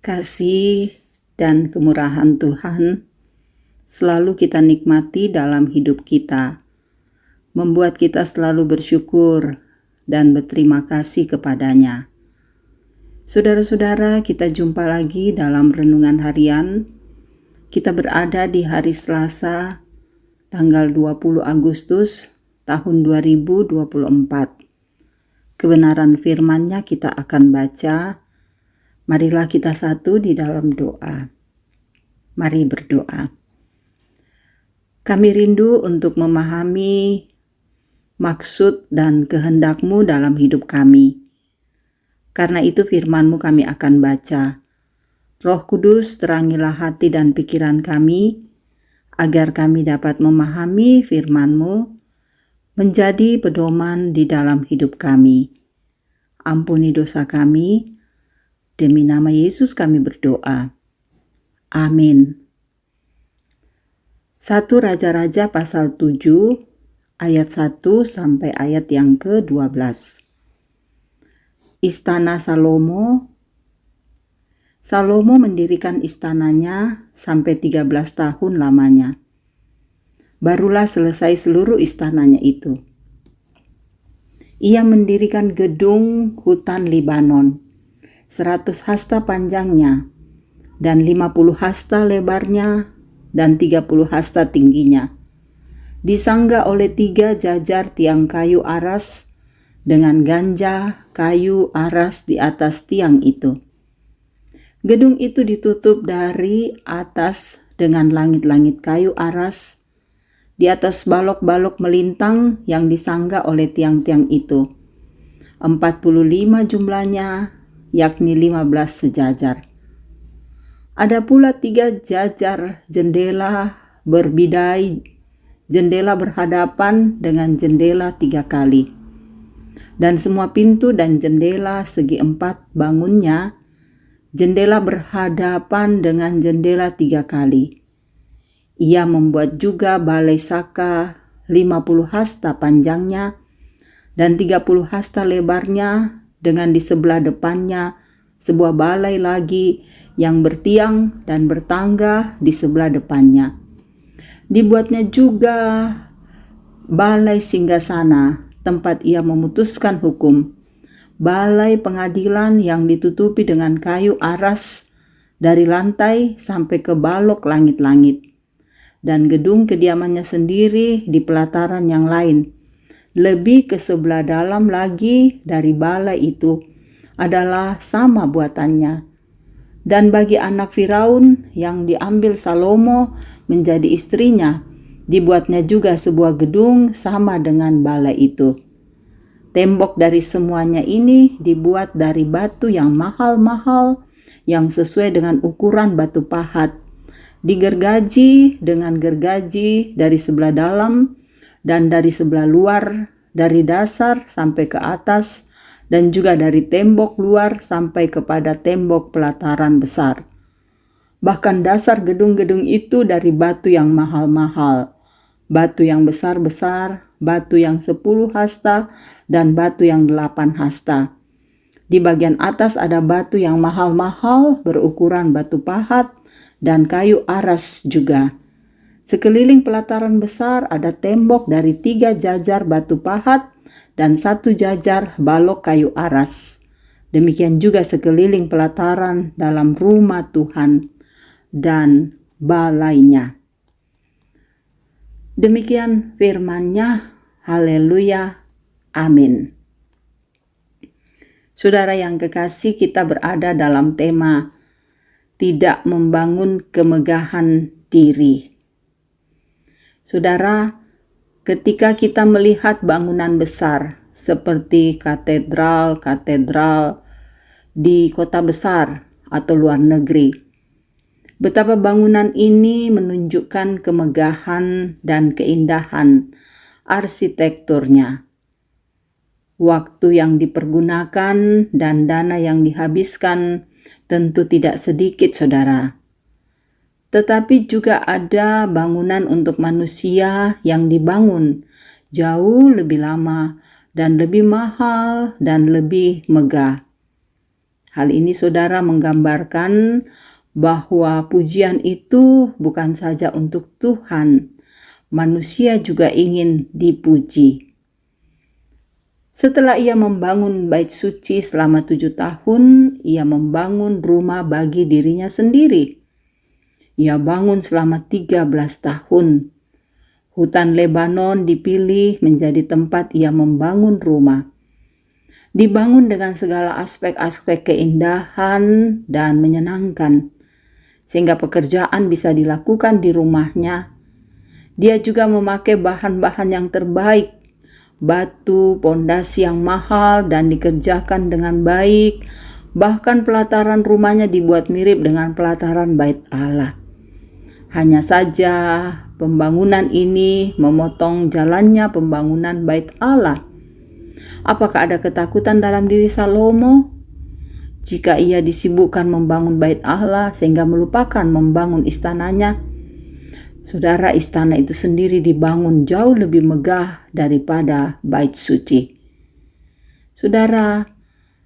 Kasih dan kemurahan Tuhan selalu kita nikmati dalam hidup kita, membuat kita selalu bersyukur dan berterima kasih kepadanya. Saudara-saudara, kita jumpa lagi dalam renungan harian. Kita berada di hari Selasa, tanggal 20 Agustus tahun 2024. Kebenaran firman-Nya kita akan baca. Marilah kita satu di dalam doa. Mari berdoa. Kami rindu untuk memahami maksud dan kehendak-Mu dalam hidup kami. Karena itu firman-Mu kami akan baca. Roh Kudus, terangilah hati dan pikiran kami, agar kami dapat memahami firman-Mu, menjadi pedoman di dalam hidup kami. Ampuni dosa kami. Demi nama Yesus kami berdoa. Amin. 1 Raja-Raja pasal 7 ayat 1 sampai ayat yang ke-12. Istana Salomo. Salomo mendirikan istananya sampai 13 tahun lamanya. Barulah selesai seluruh istananya itu. Ia mendirikan gedung hutan Libanon, 100 hasta panjangnya, dan 50 hasta lebarnya, dan 30 hasta tingginya. Disangga oleh 3 jajar tiang kayu aras, dengan ganja kayu aras di atas tiang itu. Gedung itu ditutup dari atas dengan langit-langit kayu aras, di atas balok-balok melintang yang disangga oleh tiang-tiang itu. 45 jumlahnya, yakni 15 sejajar. Ada pula 3 jajar jendela berbidai, jendela berhadapan dengan jendela 3 kali. Dan semua pintu dan jendela segi 4 bangunnya, jendela berhadapan dengan jendela 3 kali. Ia membuat juga balai saka 50 hasta panjangnya dan 30 hasta lebarnya, dengan di sebelah depannya sebuah balai lagi yang bertiang dan bertangga di sebelah depannya. Dibuatnya juga balai singgasana, tempat ia memutuskan hukum, balai pengadilan yang ditutupi dengan kayu aras dari lantai sampai ke balok langit-langit, dan gedung kediamannya sendiri di pelataran yang lain. Lebih ke sebelah dalam lagi dari balai itu adalah sama buatannya. Dan bagi anak Firaun yang diambil Salomo menjadi istrinya, dibuatnya juga sebuah gedung sama dengan balai itu. Tembok dari semuanya ini dibuat dari batu yang mahal-mahal, yang sesuai dengan ukuran batu pahat, digergaji dengan gergaji dari sebelah dalam dan dari sebelah luar, dari dasar sampai ke atas, dan juga dari tembok luar sampai kepada tembok pelataran besar. Bahkan dasar gedung-gedung itu dari batu yang mahal-mahal, batu yang besar-besar, batu yang 10 hasta, dan batu yang 8 hasta. Di bagian atas ada batu yang mahal-mahal berukuran batu pahat dan kayu aras juga. Sekeliling pelataran besar ada tembok dari 3 jajar batu pahat dan 1 jajar balok kayu aras. Demikian juga sekeliling pelataran dalam rumah Tuhan dan balainya. Demikian firman-Nya. Haleluya. Amin. Saudara yang kekasih, kita berada dalam tema tidak membangun kemegahan diri. Saudara, ketika kita melihat bangunan besar seperti katedral di kota besar atau luar negeri, betapa bangunan ini menunjukkan kemegahan dan keindahan arsitekturnya. Waktu yang dipergunakan dan dana yang dihabiskan tentu tidak sedikit, saudara. Tetapi juga ada bangunan untuk manusia yang dibangun jauh lebih lama dan lebih mahal dan lebih megah. Hal ini saudara menggambarkan bahwa pujian itu bukan saja untuk Tuhan, manusia juga ingin dipuji. Setelah ia membangun bait suci selama 7 tahun, ia membangun rumah bagi dirinya sendiri. Ia bangun selama 13 tahun. Hutan Lebanon dipilih menjadi tempat ia membangun rumah. Dibangun dengan segala aspek-aspek keindahan dan menyenangkan, sehingga pekerjaan bisa dilakukan di rumahnya. Dia juga memakai bahan-bahan yang terbaik, batu, pondasi yang mahal dan dikerjakan dengan baik. Bahkan pelataran rumahnya dibuat mirip dengan pelataran bait Allah. Hanya saja pembangunan ini memotong jalannya pembangunan bait Allah. Apakah ada ketakutan dalam diri Salomo? Jika ia disibukkan membangun bait Allah sehingga melupakan membangun istananya, saudara, istana itu sendiri dibangun jauh lebih megah daripada bait suci. Saudara,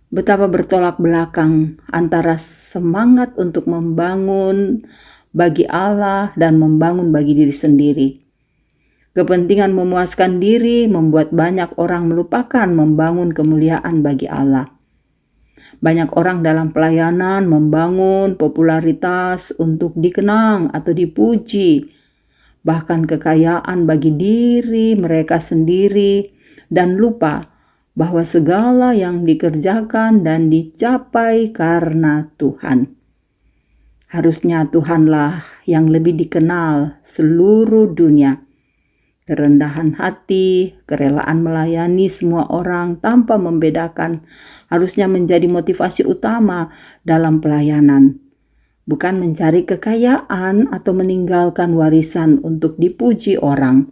betapa bertolak belakang antara semangat untuk membangun bagi Allah dan membangun bagi diri sendiri. Kepentingan memuaskan diri membuat banyak orang melupakan membangun kemuliaan bagi Allah. Banyak orang dalam pelayanan membangun popularitas untuk dikenang atau dipuji, bahkan kekayaan bagi diri mereka sendiri, dan lupa bahwa segala yang dikerjakan dan dicapai karena Tuhan. Harusnya Tuhanlah yang lebih dikenal seluruh dunia. Kerendahan hati, kerelaan melayani semua orang tanpa membedakan harusnya menjadi motivasi utama dalam pelayanan. Bukan mencari kekayaan atau meninggalkan warisan untuk dipuji orang.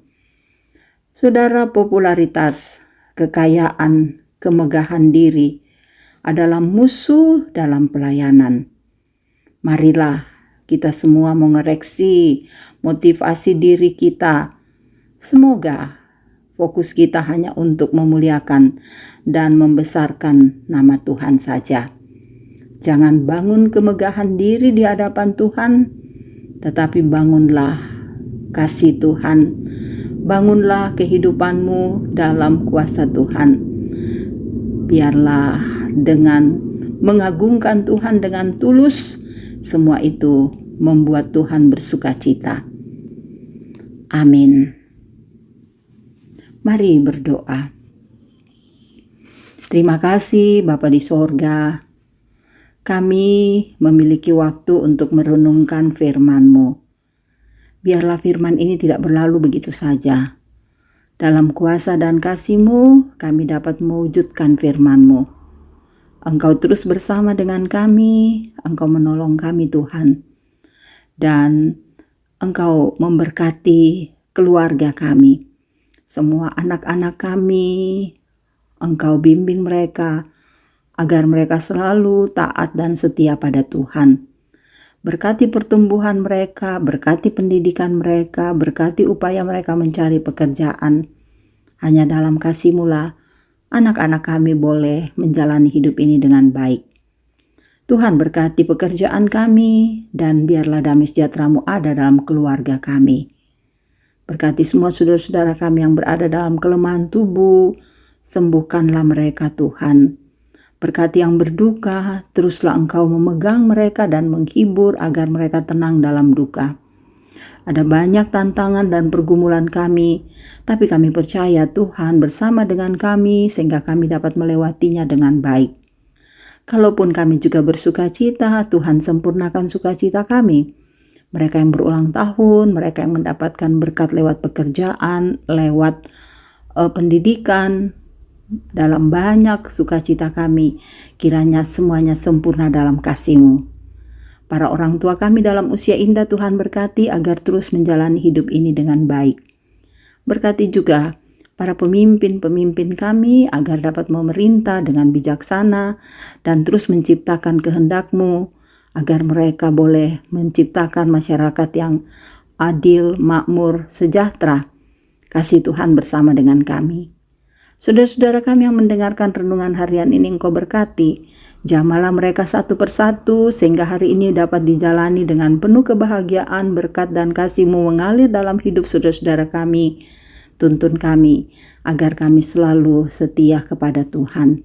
Saudara, popularitas, kekayaan, kemegahan diri adalah musuh dalam pelayanan. Marilah kita semua mengoreksi motivasi diri kita. Semoga fokus kita hanya untuk memuliakan dan membesarkan nama Tuhan saja. Jangan bangun kemegahan diri di hadapan Tuhan, tetapi bangunlah kasih Tuhan. Bangunlah kehidupanmu dalam kuasa Tuhan. Biarlah dengan mengagungkan Tuhan dengan tulus, semua itu membuat Tuhan bersukacita. Amin. Mari berdoa. Terima kasih Bapa di sorga. Kami memiliki waktu untuk merenungkan firman-Mu. Biarlah firman ini tidak berlalu begitu saja. Dalam kuasa dan kasih-Mu, kami dapat mewujudkan firman-Mu. Engkau terus bersama dengan kami, Engkau menolong kami Tuhan. Dan Engkau memberkati keluarga kami. Semua anak-anak kami, Engkau bimbing mereka agar mereka selalu taat dan setia pada Tuhan. Berkati pertumbuhan mereka, berkati pendidikan mereka, berkati upaya mereka mencari pekerjaan. Hanya dalam kasih-Mu lah anak-anak kami boleh menjalani hidup ini dengan baik. Tuhan berkati pekerjaan kami dan biarlah damai sejahtera-Mu ada dalam keluarga kami. Berkati semua saudara-saudara kami yang berada dalam kelemahan tubuh, sembuhkanlah mereka Tuhan. Berkati yang berduka, teruslah Engkau memegang mereka dan menghibur agar mereka tenang dalam duka. Ada banyak tantangan dan pergumulan kami, tapi kami percaya Tuhan bersama dengan kami sehingga kami dapat melewatinya dengan baik. Kalaupun kami juga bersukacita, Tuhan sempurnakan sukacita kami. Mereka yang berulang tahun, mereka yang mendapatkan berkat lewat pekerjaan, lewat pendidikan, dalam banyak sukacita kami, kiranya semuanya sempurna dalam kasih-Mu. Para orang tua kami dalam usia indah Tuhan berkati agar terus menjalani hidup ini dengan baik. Berkati juga para pemimpin-pemimpin kami agar dapat memerintah dengan bijaksana dan terus menciptakan kehendak-Mu, agar mereka boleh menciptakan masyarakat yang adil, makmur, sejahtera. Kasih Tuhan bersama dengan kami. Saudara-saudara kami yang mendengarkan renungan harian ini Engkau berkati. Jamalah mereka satu persatu sehingga hari ini dapat dijalani dengan penuh kebahagiaan, berkat dan kasih-Mu mengalir dalam hidup saudara-saudara kami. Tuntun kami agar kami selalu setia kepada Tuhan.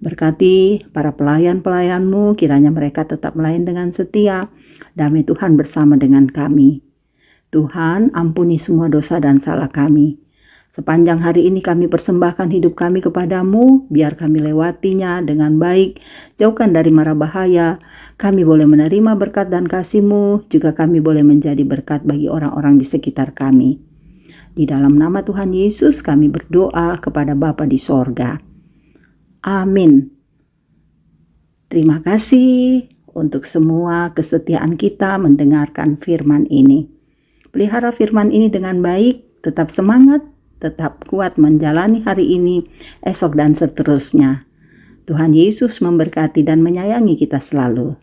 Berkati para pelayan-pelayan-Mu, kiranya mereka tetap melayani dengan setia. Damai Tuhan bersama dengan kami. Tuhan, ampuni semua dosa dan salah kami. Sepanjang hari ini kami persembahkan hidup kami kepadamu, biar kami lewatinya dengan baik, jauhkan dari mara bahaya. Kami boleh menerima berkat dan kasih-Mu, juga kami boleh menjadi berkat bagi orang-orang di sekitar kami. Di dalam nama Tuhan Yesus kami berdoa kepada Bapa di sorga. Amin. Terima kasih untuk semua kesetiaan kita mendengarkan firman ini. Pelihara firman ini dengan baik, tetap semangat, tetap kuat menjalani hari ini, esok dan seterusnya. Tuhan Yesus memberkati dan menyayangi kita selalu.